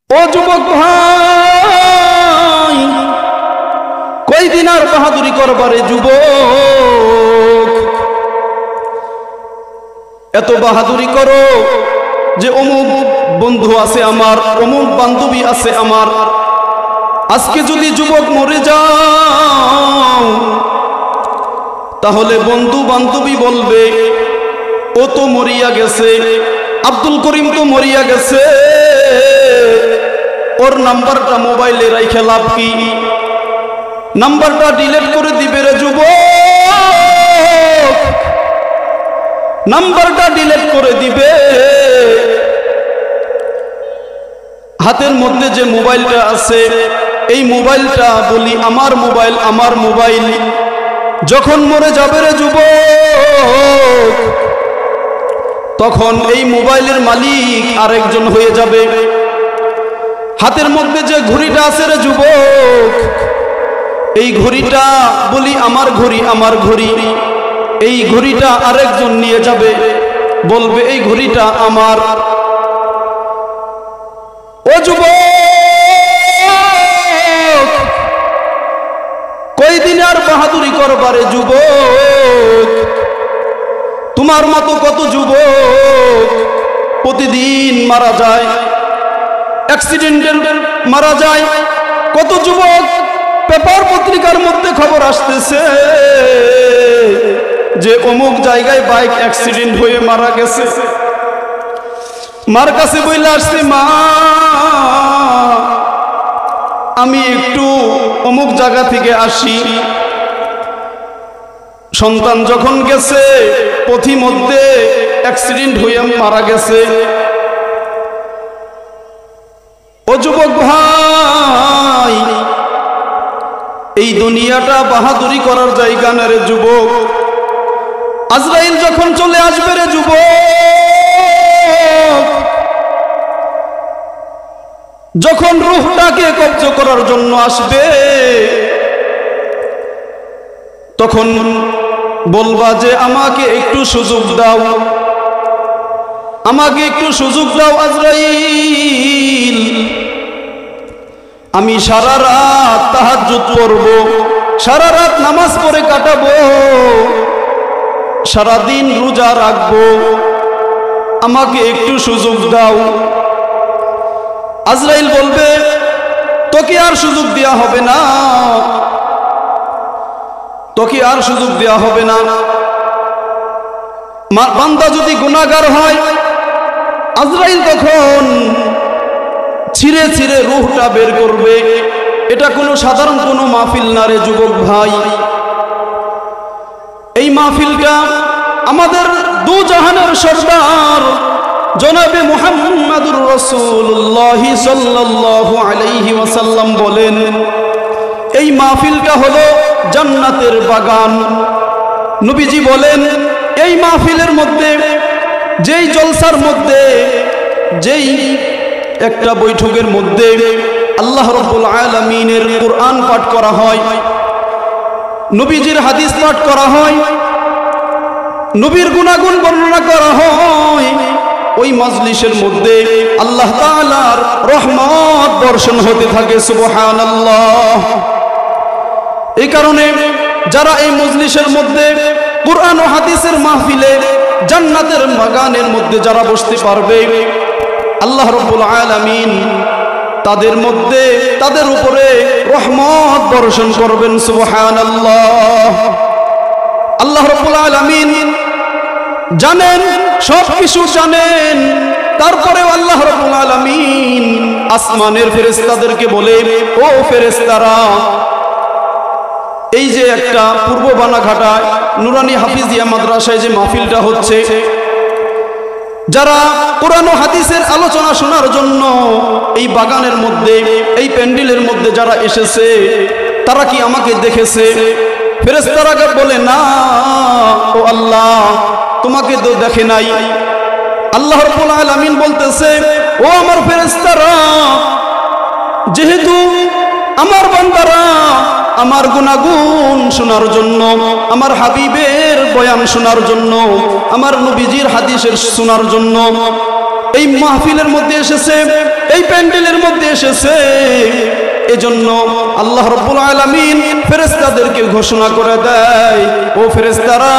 ও যুবক ভাই, কয়দিন আর বাহাদুরি করবারে যুবক? এত বাহাদুরি করো যে অমুক বন্ধু আছে আমার, অমুক বান্ধবী আছে আমার। আজকে যদি যুবক মরে যাও তাহলে বন্ধু বান্ধবী বলবে ও তো মরিয়া গেছে, আব্দুল করিম তো মরিয়া গেছে, ওর নাম্বারটা মোবাইলে রাইখে লাভ কি? নাম্বারটা ডিলিট করে দিবে রে যুবক, নাম্বারটা ডিলিট করে দিবে। হাতের মধ্যে যে মোবাইলটা আছে এই মোবাইলটা বলি আমার মোবাইল, আমার মোবাইল। যখন মরে যাবে রে যুবক তখন এই মোবাইলের মালিক আরেকজন হয়ে যাবে। হাতের মধ্যে যে ঘড়িটা আছে রে যুবক, এই ঘড়িটা বলি আমার ঘড়ি, আমার ঘড়ি। এই ঘড়িটা আরেকজন নিয়ে যাবে, বলবে এই ঘড়িটা আমার। ও যুবক, কয়দিন আর বাহাদুরি করবারে যুবক? তোমার মতো কত যুবক প্রতিদিন মারা যায়, অ্যাক্সিডেন্টে মারা যায়। কত যুবক পেপার পত্রিকার মধ্যে খবর আসতেছে যে অমুক জায়গায় বাইক অ্যাক্সিডেন্ট হয়ে মারা গেছে। মার কাছে বইলে আসছে, মা আমি একটু অমুক জায়গা থেকে আসি। সন্তান যখন গেছে পথি মধ্যে অ্যাক্সিডেন্ট হয়ে মারা গেছে। ও যুবক ভাই, এই দুনিয়াটা বাহাদুরি করার জায়গা না রে যুবক। আজরাইল যখন চলে আসবে রে যুবক, যখন রূহটাকে কব্জ করার জন্য আসবে তখন বলবা যে আমাকে একটু সুযোগ দাও, আমাকে একটু সুযোগ দাও আজরাইল। আমি সারা রাত তাহাজ্জুদ পড়ব, সারা রাত নামাজ পড়ে কাটাবো, সারা দিন রোজা রাখবো, আমাকে একটু সুযোগ দাও। আজরাইল বলবে তোকে আর সুযোগ দেয়া হবে না, তোকে আর সুযোগ দেয়া হবে না। বান্দা যদি গুনাহগার হয় আজরাইল তখন ছিঁড়ে ছিঁড়ে রূহটা বের করবে। এটা কোনো সাধারণ কোনো মাহফিল না রে যুবক ভাই। এই মাহফিলটা আমাদের দু জাহানের সরদার জনাবে মুহাম্মাদুর রাসূলুল্লাহ সাল্লাল্লাহু আলাইহি ওয়াসাল্লাম বলেন, এই মাহফিলটা হলো জান্নাতের বাগান। নবীজি বলেন এই মাহফিলের মধ্যে, যেই জলসার মধ্যে, যেই একটা বৈঠকের মধ্যে আল্লাহ রাব্বুল আলামিনের কুরআন পাঠ করা হয়, নবীজির হাদিস পাঠ করা হয়, নবীর গুণাগুণ বর্ণনা করা হয়, ওই মজলিসের মধ্যে আল্লাহ তাআলার রহমত বর্ষণ হতে থাকে। সুবহানাল্লাহ। এই কারণে যারা এই মজলিসের মধ্যে কুরআন ও হাদিসের মাহফিলে জান্নাতের বাগানের মধ্যে যারা বসতে পারবে আল্লাহ রাব্বুল আলামিন তাদের মধ্যে, তাদের উপরে রহমত বর্ষণ করবেন। সুবহানাল্লাহ। আল্লাহ রাব্বুল আলামিন জানেন, সব কিছু জানেন, তারপরেও আল্লাহ রাব্বুল আলামিন আসমানের ফেরেশতাদেরকে বলে, ও ফেরেশতারা, এই যে একটা পূর্ব বানাঘাটায় নুরানি হাফিজিয়া মাদ্রাসায় যে মাহফিলটা হচ্ছে, যারা কোরআন ও হাদিসের আলোচনা শোনার জন্য এই বাগানের মধ্যে, এই প্যান্ডেলের মধ্যে যারা এসেছে তারা কি আমাকে দেখেছে? ফেরেশতারা বলে, না ও আল্লাহ, তোমাকে তো দেখে নাই। আল্লাহ রাব্বুল আলামিন বলতেছে, ও আমার ফেরেশতারা, যেহেতু আমার বান্দারা আমার গুনাহগুণ শোনার জন্য, আমার হাবিবের বয়ান শোনার জন্য, আমার নবীজির হাদিসের শোনার জন্য এই মাহফিলের মধ্যে এসেছে, এই প্যান্ডেলের মধ্যে এসেছে, এজন্য আল্লাহ রাব্বুল আলামিন ফেরেশতাদেরকে ঘোষণা করে দেয়, ও ফেরেশতারা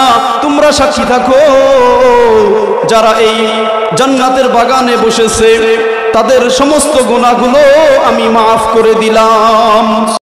তোমরা সাক্ষী থাকো, যারা এই জান্নাতের বাগানে বসেছে তাদের সমস্ত গুনাহগুলো আমি মাফ করে দিলাম।